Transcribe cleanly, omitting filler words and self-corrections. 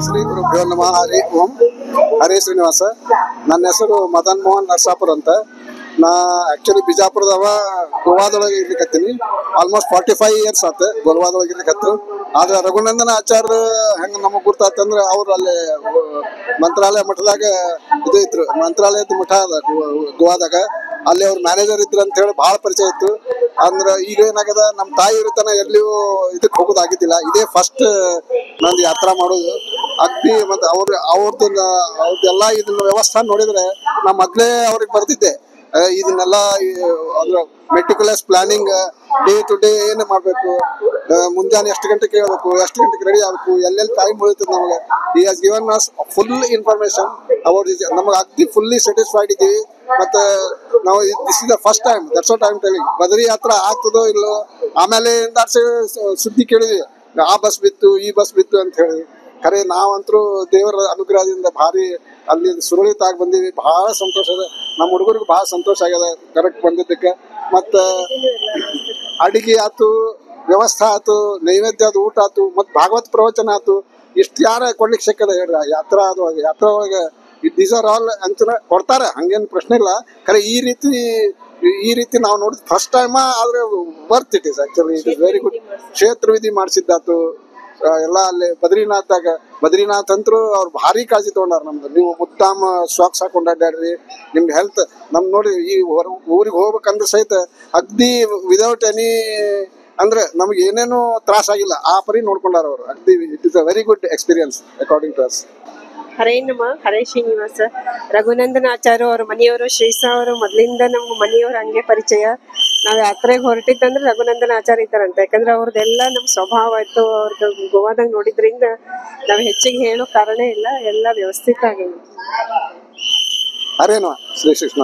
ಶ್ರೀ ಗುರುಭ್ಯೋ ನಮಃ. ಹರಿ ಓಂ. ಹರೇ ಶ್ರೀನಿವಾಸ. ನನ್ನ ಹೆಸರು ಮದನ್ ಮೋಹನ್ ನರ್ಸಾಪುರ್ ಅಂತ. ನಾ ಆಕ್ಚುಲಿ ಬಿಜಾಪುರದವ ಗೋವಾದೊಳಗೆ ಇರ್ಲಿಕ್ಕತ್ತೀನಿ. ಆಲ್ಮೋಸ್ಟ್ 45 ಇಯರ್ಸ್ ಆತ ಗೋವಾದೊಳಗೆ ಇರ್ಲಿಕ್ಕತ್ತು. ಆದ್ರೆ ರಘುನಂದನ ಆಚಾರ್ಯ ಹೆಂಗ ನಮಗ್ ಗುರ್ತಾತಂದ್ರೆ ಅವ್ರು ಅಲ್ಲಿ ಮಂತ್ರಾಲಯ ಮಠದಾಗ ಇದು ಇದ್ರು. ಮಂತ್ರಾಲಯದ ಮಠ ಅದ ಗೋವಾದಾಗ. ಅಲ್ಲಿ ಅವ್ರ ಮ್ಯಾನೇಜರ್ ಇದ್ರು ಅಂತ ಹೇಳಿ ಬಹಳ ಪರಿಚಯ ಇತ್ತು. ಅಂದ್ರ ಈಗ ಏನಾಗದ, ನಮ್ ತಾಯಿ ಇರ್ತಾನ ಎಲ್ಲಿಯೂ ಇದಕ್ ಹೋಗೋದಾಗಿದ್ದಿಲ್ಲ. ಇದೇ ಫಸ್ಟ್ ನಂದು ಯಾತ್ರಾ ಮಾಡೋದು. ಅಗ್ದಿ ಮತ್ತೆ ಅವ್ರದ್ದೆಲ್ಲ ಇದನ್ನ ವ್ಯವಸ್ಥೆ ನೋಡಿದ್ರೆ ನಾ ಮೊದ್ಲೇ ಅವ್ರಿಗೆ ಬರ್ತಿದ್ದೆ. ಇದನ್ನೆಲ್ಲ ಅಂದ್ರೆ meticulous planning, day to day ಏನು ಮಾಡ್ಬೇಕು, ಮುಂಜಾನೆ ಎಷ್ಟು ಗಂಟೆಗೆ ಹೇಳ್ಬೇಕು, ಎಷ್ಟು ಗಂಟೆಗೆ ರೆಡಿ ಆಗ್ಬೇಕು, ಎಲ್ಲೆಲ್ಲಿ ಟೈಮ್ ಉಳಿತದೆ ನಮಗೆ. ಈ has given us full information about ನಮಗೆ ಅಗ್ದಿ ಫುಲ್ಲಿ ಸ್ಯಾಟಿಸ್ಫೈಡ್ ಇದ್ದೀವಿ. ಮತ್ತೆ ನಾವು this is the first time, that's what I am telling. Badari ಯಾತ್ರಾ ಆಗ್ತದೋ ಇಲ್ಲೋ, ಆಮೇಲೆ ಸುದ್ದಿ ಕೇಳಿದ್ವಿ ಆ ಬಸ್ ಬಿತ್ತು ಈ ಬಸ್ ಬಿತ್ತು ಅಂತ ಹೇಳಿ. ಖರೆ ನಾವಂತರೂ ದೇವರ ಅನುಗ್ರಹದಿಂದ ಭಾರಿ ಅಲ್ಲಿ ಸುರಳಿತ ಆಗಿ ಬಂದೀವಿ. ಬಹಳ ಸಂತೋಷ ಅದ. ನಮ್ಮ ಹುಡುಗರಿಗೆ ಬಹಳ ಸಂತೋಷ ಆಗ್ಯದ ಕರೆಕ್ಟ್ ಬಂದಿದ್ದಕ್ಕೆ. ಮತ್ತ ಅಡಿಗೆ ಆತು, ವ್ಯವಸ್ಥೆ ಆತು, ನೈವೇದ್ಯ ಅದು ಊಟ ಆತು, ಮತ್ ಭಾಗವತ್ ಪ್ರವಚನ ಆತು. ಇಷ್ಟು ಯಾರ ಕೊಡ್ಲಿಕ್ಕೆ ಸಿಕ್ಕದ ಹೇಳ್ರಿ ಯಾತ್ರಾ ಒಳಗೆ. ದೀಸ್ ಆರ್ ಆಲ್ ಅಂತ ಕೊಡ್ತಾರ, ಹಂಗೇನು ಪ್ರಶ್ನೆ ಇಲ್ಲ. ಖರೆ ಈ ರೀತಿ ನಾವು ನೋಡಿದ್ ಫಸ್ಟ್ ಟೈಮ್. ಆದ್ರೆ worth it is actually. It is very good. ಕ್ಷೇತ್ರ ವಿಧಿ ಮಾಡಿಸಿದ್ದಾತು ಎಲ್ಲ ಅಲ್ಲಿ ಬದ್ರಿನಾಥ್ ಅಂತರೂ ಅವ್ರು ಭಾರಿ ಕಾಳಜಿ ತಗೊಂಡಾರ ನಮ್ದು. ನೀವು ಮುತ್ತಾಮ ಸಾಕ್ಸ್ ಹಾಕೊಂಡು ಅಡ್ಡಾಡ್ರಿ, ನಿಮ್ಗೆ ಹೆಲ್ತ್ ನೋಡಿ ಈ ಊರಿಗೆ ಹೋಗ್ಬೇಕಂದ್ರೆ ಸಹಿತ ಅಗ್ದಿ ವಿದೌಟ್ ಎನಿ ಅಂದ್ರೆ ನಮ್ಗೆ ಏನೇನು ತ್ರಾಸ ಆಗಿಲ್ಲ, ಆ ಪರಿ ನೋಡ್ಕೊಂಡಾರ ಅವರು ಅಗ್ದಿ. It is a very good experience according to us. ಹರೇ ನಮ. ಹರೇ ಶ್ರೀನಿವಾಸ. ರಘುನಂದನ ಆಚಾರ್ಯ ಅವ್ರ ಮನೆಯವರು, ಶ್ರೀಸಾ ಅವರು ಮೊದಲಿಂದ ನಮ್ಗೆ ಮನೆಯವ್ರು ಹಂಗೆ ಪರಿಚಯ. ನಾವು ಯಾತ್ರೆಗೆ ಹೊರಟಿದ್ದಂದ್ರೆ ರಘುನಂದನ ಆಚಾರ್ಯ ಇದ್ದಾರಂತ. ಯಾಕಂದ್ರೆ ಅವ್ರದ್ದೆಲ್ಲ ನಮ್ಮ ಸ್ವಭಾವ ಆಯ್ತು, ಅವ್ರದ್ದು ಗೋವಾದಾಗ ನೋಡಿದ್ರಿಂದ ನಾವು ಹೆಚ್ಚಿಗೆ ಹೇಳೋ ಕಾರಣ ಇಲ್ಲ, ಎಲ್ಲ ವ್ಯವಸ್ಥಿತ ಆಗಿದೆ. ಹರೇನೋ ಶ್ರೀ ಕೃಷ್ಣ.